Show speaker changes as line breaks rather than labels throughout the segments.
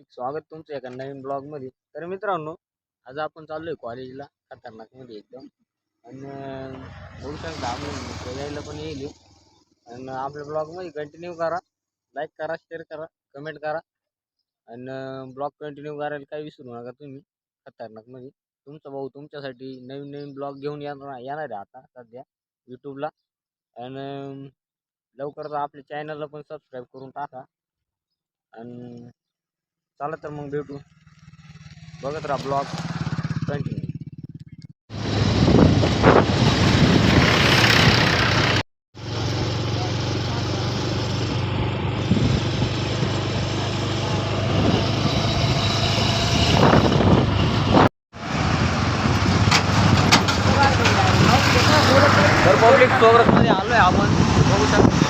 हार्दिक स्वागत तुमचं एका नवीन ब्लॉग मध्ये। तर मित्रांनो, आज आपण चाललोय कॉलेजला खतरनाक मध्ये एकदम। आणि बघू शकता आपण यायला पण येईल। आणि आपल्या ब्लॉग मध्ये कंटिन्यू करा, लाईक करा, शेअर करा, कमेंट करा। आणि ब्लॉग कंटिन्यू करायला काही विसरू नका तुम्ही। खतरनाक मध्ये तुमचा भाऊ तुमच्यासाठी नवीन नवीन ब्लॉग घेऊन येणार आहे आता सध्या यूट्यूबला। आणि लवकरच आपल्या चॅनलला पण सबस्क्राईब करून टाका। आणि चला तर मग भेटू, बघत राहा ब्लॉग कंटिन्यू। तर पब्लिक मध्ये आलोय आपण, बघू शकतो।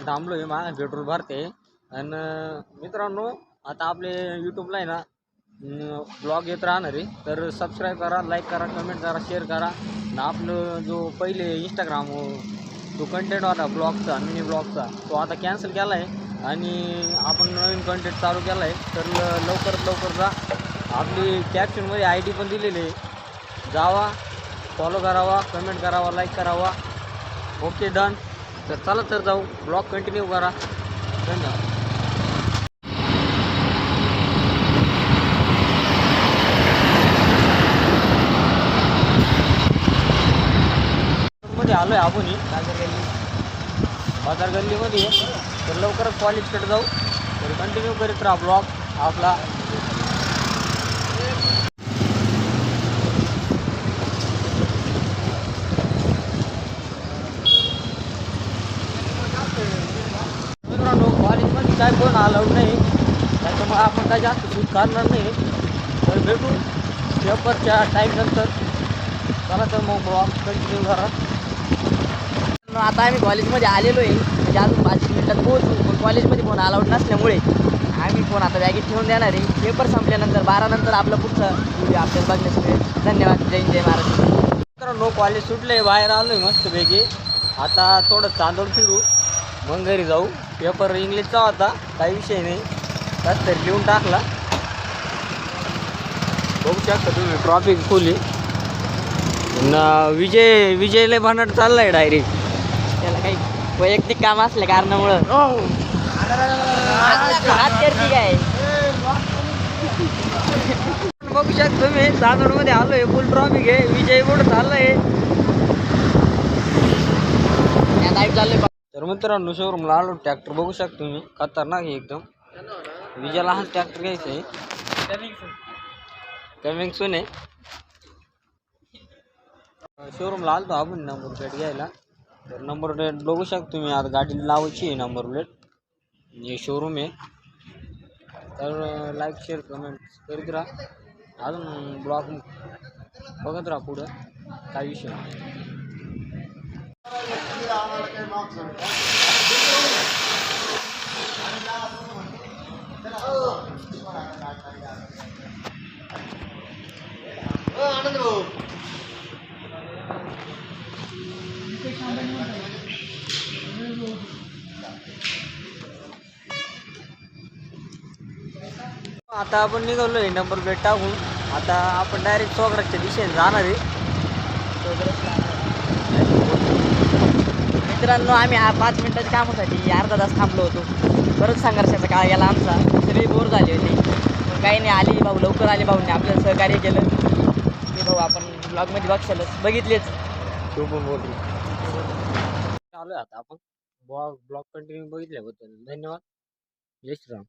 थांबलोय, माझा पेट्रोल भरते। आणि मित्रांनो, आता आपले यूट्यूबला आहे ना ब्लॉग येत राहणार आहे। तर सबस्क्राईब करा, लाईक करा, कमेंट करा, शेअर करा। आणि आपलं जो पहिले इंस्टाग्राम जो कंटेंट होता ब्लॉगचा, मिनी ब्लॉगचा, तो आता कॅन्सल केला आहे। आणि आपण नवीन कंटेंट चालू केला आहे। तर लवकरात लवकर जा, आपली कॅप्शनमध्ये ID पण दिलेली आहे, जावा, फॉलो करावा, कमेंट करावा, लाईक करावा। Okay, done. तर चला तर जाऊ, ब्लॉग कंटिन्यू करा। धन्यवाद। मध्ये आलोय आपण बाजार गल्लीमध्ये। तर लवकरच कॉलेजकडे जाऊ, तर कंटिन्यू करीत राहा ब्लॉग आपला। मित्रांनो, कॉलेजमध्ये काय कोण अलाउड नाही, त्याच्यामुळे आपण काय जास्त शूट करणार नाही। तर भेटू पेपरच्या टाईम नंतर। चला तर मग ब्लॉग कंटिन्यू करा।
आता आम्ही कॉलेजमध्ये आलेलो आहे, म्हणजे अजून 5 मिनिटात पोहोचू। पण कॉलेजमध्ये फोन अलाउड नसल्यामुळे आम्ही फोन आता बॅगेत ठेवून देणार आहे। पेपर संपल्यानंतर 12 नंतर आपला पुढचा व्हिडिओ आपल्याला बघण्यास मिळेल। धन्यवाद, जय हिंद, जय महाराष्ट्र।
मित्रांनो, कॉलेज सुटले, बाहेर आलोय मस्तपैकी। आता थोडं चांदोड फिरू, मग घरी जाऊ। पेपर इंग्लिशचा होता, काही विषय नाही, त्यात तरी लिहून टाकला। बघू शकता तुम्ही, ट्रॉफिक फुल आहे। विजयला भांडण चाललाय डायरेक्ट,
त्याला काही वैयक्तिक काम असल्या कारणामुळं हात करते काय।
बघू शकता तुम्ही, चांदोड मध्ये आलोय, फुल ट्रॉफिक आहे। विजय पुढे चाललाय,
चाललोय।
तर मित्रांनो शोरूमला आलो, ट्रॅक्टर बघू शकता तुम्ही, खतरनाक आहे एकदम। विजयला हाच ट्रॅक्टर घ्यायचा आहे, कमिंग सून आहे। शोरूमला आलतो आपण नंबर प्लेट घ्यायला। तर नंबर प्लेट बघू शकतो तुम्ही, आता गाडीला लावायची आहे नंबर प्लेट। हे शोरूम आहे। तर लाईक, शेअर, कमेंट करीत राहा, अजून ब्लॉग बघत राहा पुढं, काही विषय नाही। आता आपण निघालोय नंबर प्लेट टाकून। आता आपण डायरेक्ट सोगराच्या दिशेने जाणार आहे।
मित्रांनो, आम्ही 5 मिनिटाच्या कामासाठी अर्धा तास थांबलो होतो। बरंच संघर्षाचा काळ गेला आमचा, सगळे बोर झाले होते। पण काही नाही, आले भाऊ, लवकर आले भाऊने आपल्याला सहकार्य केलं। ते भाऊ आपण ब्लॉगमध्ये बघितलेच।
तो पण बोल चालू आहे आता आपण ब्लॉग कंटिन्यू बघितल्याबद्दल धन्यवाद। जय श्रीराम।